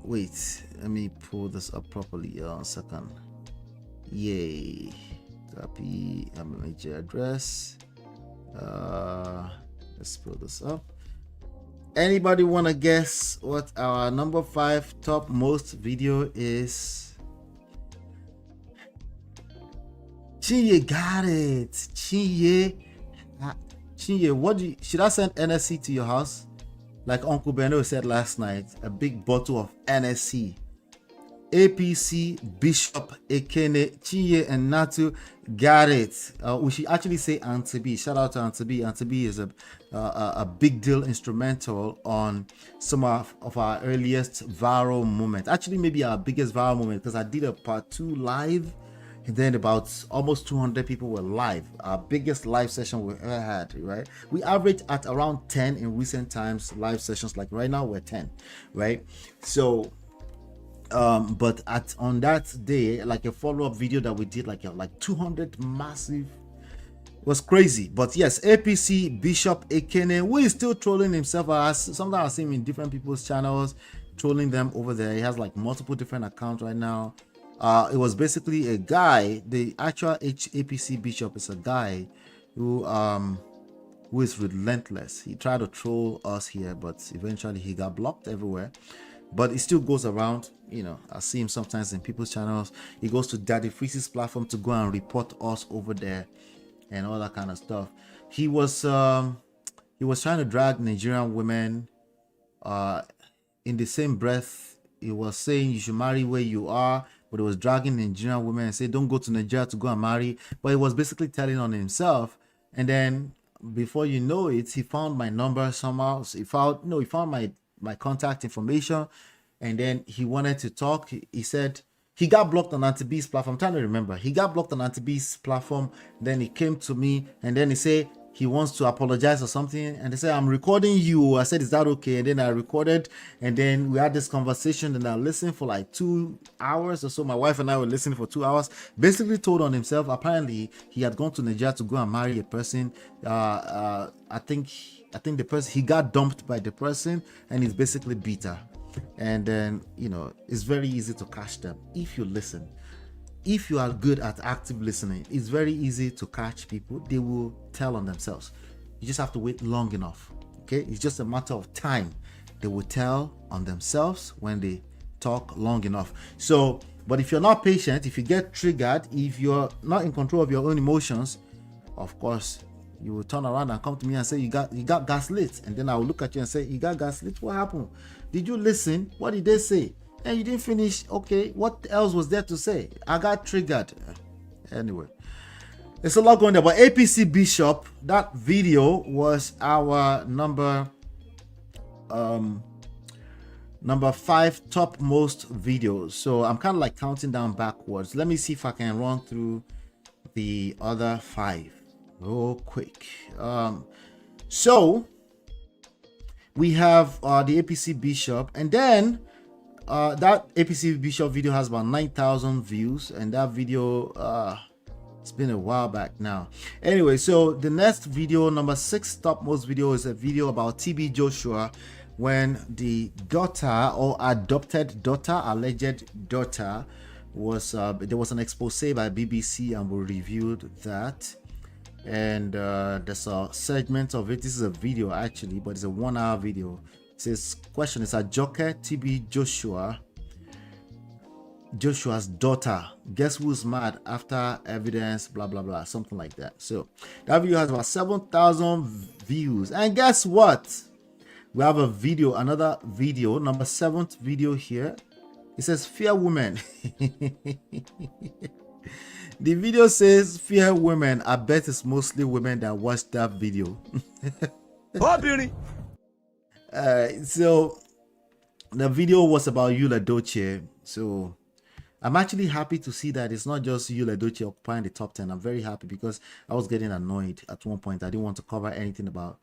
Wait, let me pull this up properly. 1 second. Yay. Copy major address. Let's pull this up. Anybody want to guess what our number 5 top most video is? Chinye got it. Chinye, should I send NSC to your house? Like Uncle Beno said last night, a big bottle of NSC. APC, Bishop, Ekene, Chinye, and Natu got it. We should actually say Auntie B. Shout out to Auntie B. Auntie B is a big deal instrumental on some of our earliest viral moments. Actually, maybe our biggest viral moment, because I did a part 2 live, and then about almost 200 people were live. Our biggest live session we ever had, right? We averaged at around 10 in recent times, live sessions. Like right now, we're 10, right? So but on that day, like a follow-up video that we did, like 200 massive, was crazy. But yes, APC, Bishop, Ekene, who is still trolling himself. Sometimes I see him in different people's channels, trolling them over there. He has like multiple different accounts right now. It was basically a guy. The actual APC Bishop is a guy who is relentless. He tried to troll us here, but eventually he got blocked everywhere. But it still goes around. You know, I see him sometimes in people's channels. He goes to Daddy Freeze's platform to go and report us over there and all that kind of stuff. He was trying to drag Nigerian women. In the same breath, he was saying you should marry where you are, but he was dragging Nigerian women and say don't go to Nigeria to go and marry. But he was basically telling on himself. And then before you know it, he found my number somehow. So he found my contact information, and then he wanted to talk. He said he got blocked on Auntie B's platform. I'm trying to remember. He got blocked on Auntie B's platform. Then he came to me, and then he said he wants to apologize or something. And they said, I'm recording you. I said, is that okay? And then I recorded, and then we had this conversation, and I listened for like 2 hours or so. My wife and I were listening for 2 hours. Basically told on himself. Apparently, he had gone to Nigeria to go and marry a person. I think the person, he got dumped by the person, and he's basically bitter. And then, it's very easy to catch them if you listen. If you are good at active listening, it's very easy to catch people. They will tell on themselves. You just have to wait long enough. Okay, it's just a matter of time. They will tell on themselves when they talk long enough. So, but if you're not patient, if you get triggered, if you're not in control of your own emotions, of course, you will turn around and come to me and say you got gaslit, and then I will look at you and say you got gaslit. What happened? Did you listen? What did they say? And you didn't finish. Okay, what else was there to say? I got triggered. Anyway, there's a lot going there. But APC Bishop, that video was our number 5 top most videos. So I'm kind of like counting down backwards. Let me see if I can run through the other 5 real quick. So we have the APC Bishop, and then that APC Bishop video has about 9,000 views, and that video it's been a while back now. Anyway, so the next video, number 6 top most video, is a video about TB Joshua, when the daughter or adopted daughter, alleged daughter, was there was an expose by BBC, and we reviewed that. And there's a segment of it. This is a video actually, but it's a 1-hour video says, question is Ajoke TB Joshua's daughter. Guess who's mad after evidence, blah blah blah, something like that. So that video has about 7,000 views. And guess what? We have a video, another video, number 7th video here. It says fear women. The video says fear women. I bet it's mostly women that watched that video. So the video was about Ola Tux. So I'm actually happy to see that it's not just Ola Tux occupying the top 10. I'm very happy because I was getting annoyed at one point. I didn't want to cover anything about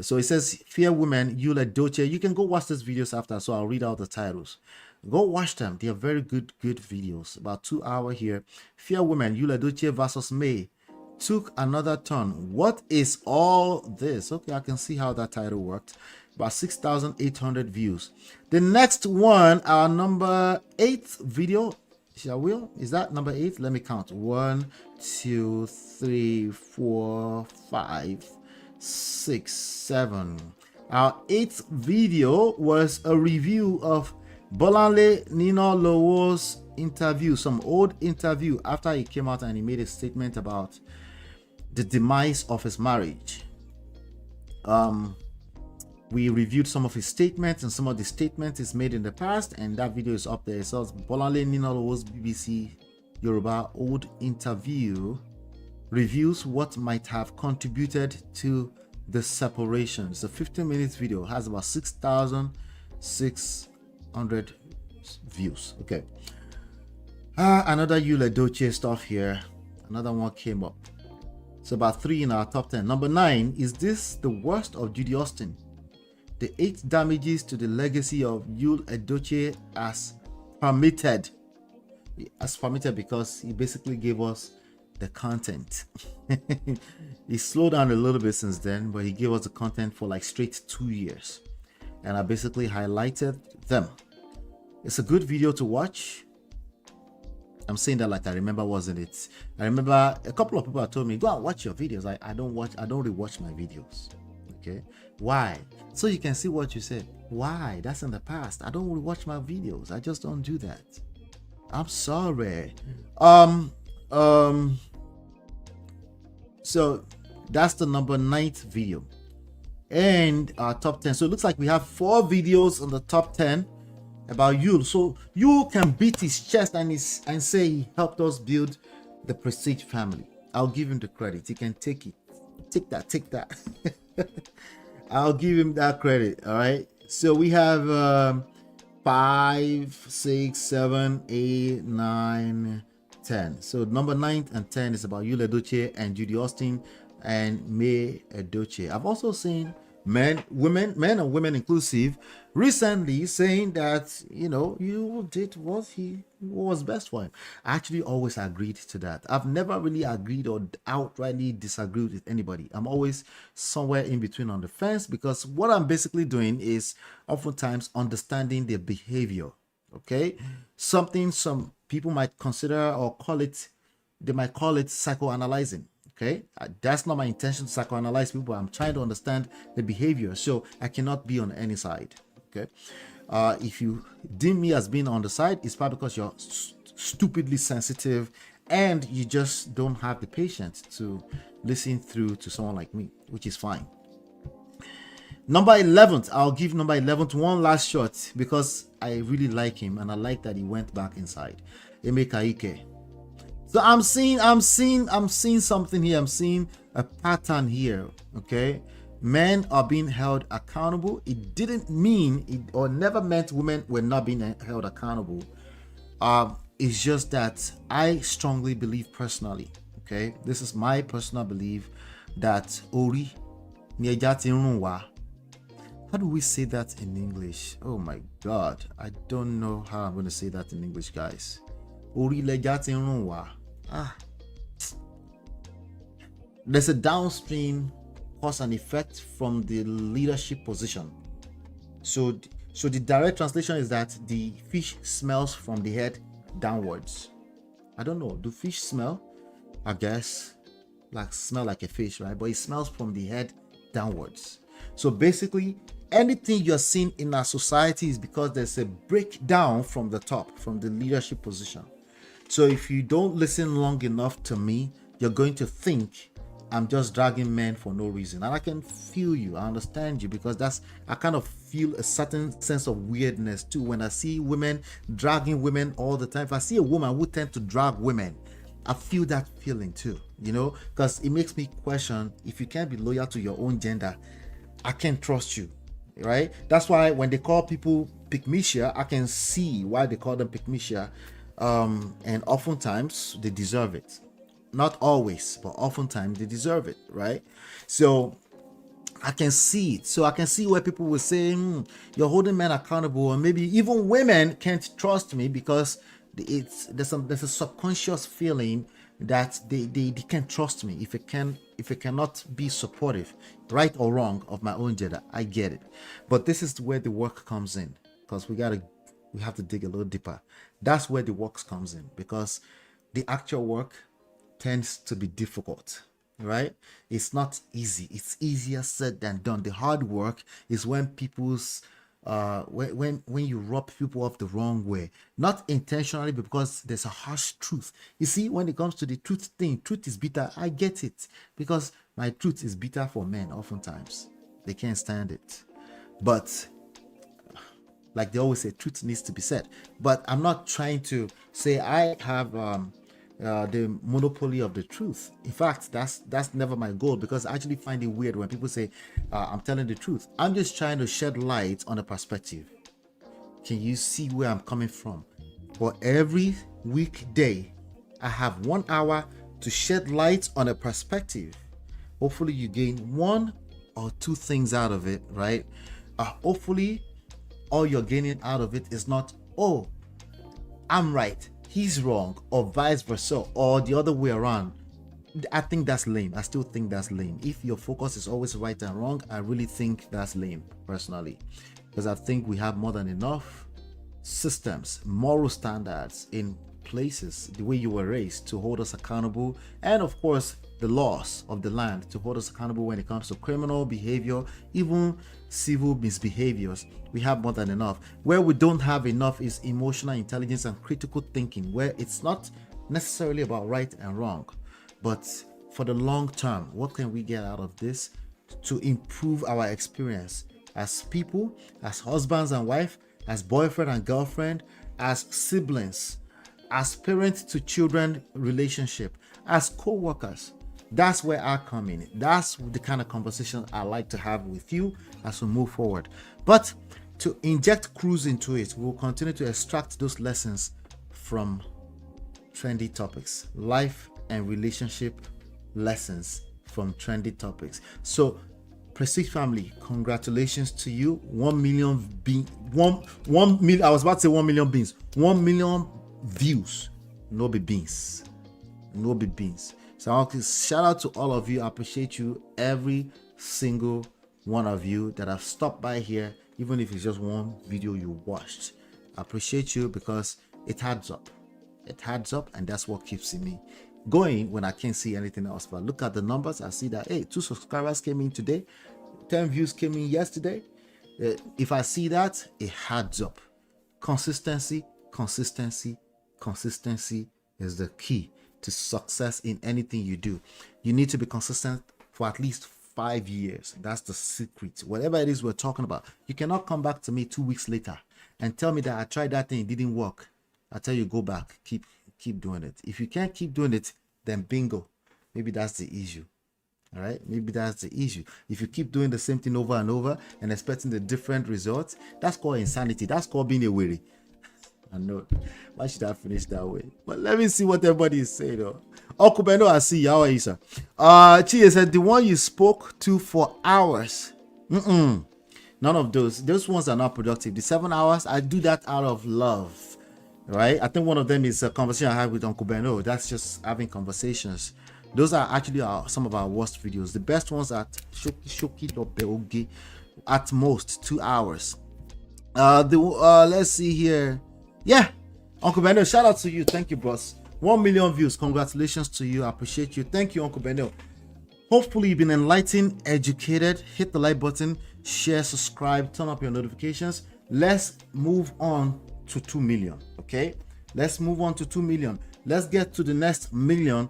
so it says fear women, Ola Tux. You can go watch these videos after, so I'll read out the titles. Go watch them. They are very good videos. About 2 hours here. Fear women, Ola Tux versus May took another turn. What is all this? Okay, I can see how that title worked. About 6,800 views. The next one, our number 8 video, shall we? Is that number 8? Let me count. 1, 2, 3, 4, 5, 6, 7. Our 8th video was a review of Bolanle Nino Lowo's interview, some old interview after he came out and he made a statement about the demise of his marriage. We reviewed some of his statements and some of the statements he's made in the past, and that video is up there. So Bolanle Nino Lowo's BBC Yoruba old interview reviews what might have contributed to the separation. It's a 15-minute video, has about 6,600 views. Okay. Another Ola Tux stuff here. Another one came up. So about 3 in our top 10. Number 9, is this the worst of Judy Austin? The 8 damages to the legacy of Ola Tux as permitted. As permitted because he basically gave us the content. He slowed down a little bit since then, but he gave us the content for like straight 2 years. And I basically highlighted them. It's a good video to watch. I'm saying that like I remember, wasn't it? I remember a couple of people have told me, go and watch your videos. I don't rewatch my videos. Okay. Why? So you can see what you said. Why? That's in the past. I don't rewatch my videos. I just don't do that. I'm sorry. So that's the number 9th video and our top 10. So it looks like we have 4 videos on the top 10 about Yul. So you can beat his chest and say he helped us build the Prestige family. I'll give him the credit. He can take it. Take that. I'll give him that credit. All right. So we have 5, 6, 7, 8, 9, 10. So number 9 and 10 is about Ola Tux and Judy Austin and May Edochie. I've also seen men and women inclusive recently saying that you did what was best for him. I actually always agreed to that. I've never really agreed or outrightly disagreed with anybody. I'm always somewhere in between on the fence, because what I'm basically doing is oftentimes understanding their behavior. Okay, something some people might consider or they might call it psychoanalyzing. Okay, that's not my intention to psychoanalyze people. I'm trying to understand the behavior, so I cannot be on any side. Okay, if you deem me as being on the side, it's probably because you're stupidly sensitive and you just don't have the patience to listen through to someone like me, which is fine. Number 11th, I'll give number 11th one last shot because I really like him and I like that he went back inside. Emeka Ike. So I'm seeing something here. I'm seeing a pattern here. Okay, men are being held accountable. It didn't mean it or never meant women were not being held accountable. It's just that I strongly believe personally. Okay, this is my personal belief that Ori Nyejatinrunwa. How do we say that in English? Oh my God, I don't know how I'm going to say that in English, guys. Ori Lejatinrunwa. There's a downstream cause and effect from the leadership position. So the direct translation is that the fish smells from the head downwards. I don't know. Do fish smell? I guess smell like a fish, right? But it smells from the head downwards. So basically, anything you're seeing in our society is because there's a breakdown from the top, from the leadership position. So if you don't listen long enough to me, you're going to think I'm just dragging men for no reason. And I can feel you. I understand you, because I kind of feel a certain sense of weirdness too when I see women dragging women all the time. If I see a woman who tends to drag women, I feel that feeling too, because it makes me question, if you can't be loyal to your own gender, I can't trust you, right? That's why when they call people pygmisia, I can see why they call them pygmisia, and oftentimes they deserve it. Not always, but oftentimes they deserve it, right? So I can see it. So I can see where people will say, you're holding men accountable, and maybe even women can't trust me because there's a subconscious feeling that they can't trust me if it cannot be supportive, right or wrong, of my own gender. I get it, but this is where the work comes in, because we have to dig a little deeper. That's where the work comes in, because the actual work tends to be difficult, right? It's not easy. It's easier said than done. The hard work is when people's when you rub people off the wrong way, not intentionally, but because there's a harsh truth. You see, when it comes to the truth thing, truth is bitter. I get it, because my truth is bitter for men. Oftentimes they can't stand it, but like they always say, truth needs to be said. But I'm not trying to say I have the monopoly of the truth. In fact, that's never my goal, because I actually find it weird when people say I'm telling the truth. I'm just trying to shed light on a perspective. Can you see where I'm coming from? For every weekday, I have 1 hour to shed light on a perspective. Hopefully you gain one or two things out of it, right? Hopefully all you're gaining out of it is not, oh, I'm right, he's wrong, or vice versa, or the other way around. I think that's lame. I still think that's lame. If your focus is always right and wrong, I really think that's lame, personally, because I think we have more than enough systems, moral standards in places, the way you were raised, to hold us accountable, and of course the laws of the land to hold us accountable when it comes to criminal behavior, even civil misbehaviors. We have more than enough. Where we don't have enough is emotional intelligence and critical thinking, where it's not necessarily about right and wrong, but for the long term, what can we get out of this to improve our experience as people, as husbands and wife, as boyfriend and girlfriend, as siblings, as parents to children relationship, as co-workers. That's where I come in. That's the kind of conversation I like to have with you as we move forward. But to inject cruise into it, we'll continue to extract those lessons from trendy topics, life and relationship lessons from trendy topics. So Prestige family, congratulations to you. 1 million I was about to say 1 million beans. 1 million views. No be beans. No be beans. So I want to shout out to all of you. I appreciate you, every single one of you that have stopped by here, even if it's just one video you watched. I appreciate you because it adds up. It adds up, and that's what keeps me going when I can't see anything else. But look at the numbers. I see that, hey, 2 subscribers came in today, 10 views came in yesterday. If I see that, it adds up. Consistency is the key to success in anything you do. You need to be consistent for at least 5 years. That's the secret. Whatever it is we're talking about, you cannot come back to me 2 weeks later and tell me that I tried that thing, it didn't work. I tell you, go back, keep doing it. If you can't keep doing it, then bingo, maybe that's the issue. All right, maybe that's the issue. If you keep doing the same thing over and over and expecting the different results, that's called insanity. That's called being a weary. I know. Why should I finish that way? But let me see what everybody is saying though. Okubeno, I see. How are you, sir? Chie said, the one you spoke to for hours. None of those. Those ones are not productive. The 7 hours, I do that out of love. Right? I think one of them is a conversation I had with Uncle Beno. That's just having conversations. Those are actually some of our worst videos. The best ones are shoki at most 2 hours. Let's see here. Yeah, Uncle Benno, shout out to you. Thank you, bros. 1 million views. Congratulations to you. I appreciate you. Thank you, Uncle Benno. Hopefully you've been enlightened, educated. Hit the like button. share, subscribe, turn up your notifications. Let's move on to 2 million. Okay, let's move on to 2 million. Let's get to the next million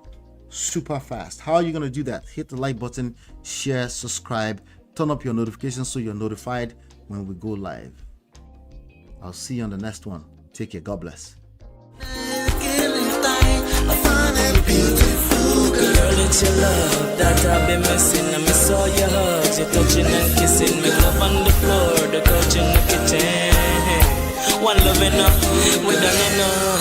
super fast. How are you going to do that? Hit the like button, share, subscribe, turn up your notifications so you're notified when we go live. I'll see you on the next one. Take care. God bless. Girl, it's your love that I've been missing. I miss all your hugs, your touching and kissing. Make love on the floor, the couch in the kitchen. One love enough, we done enough.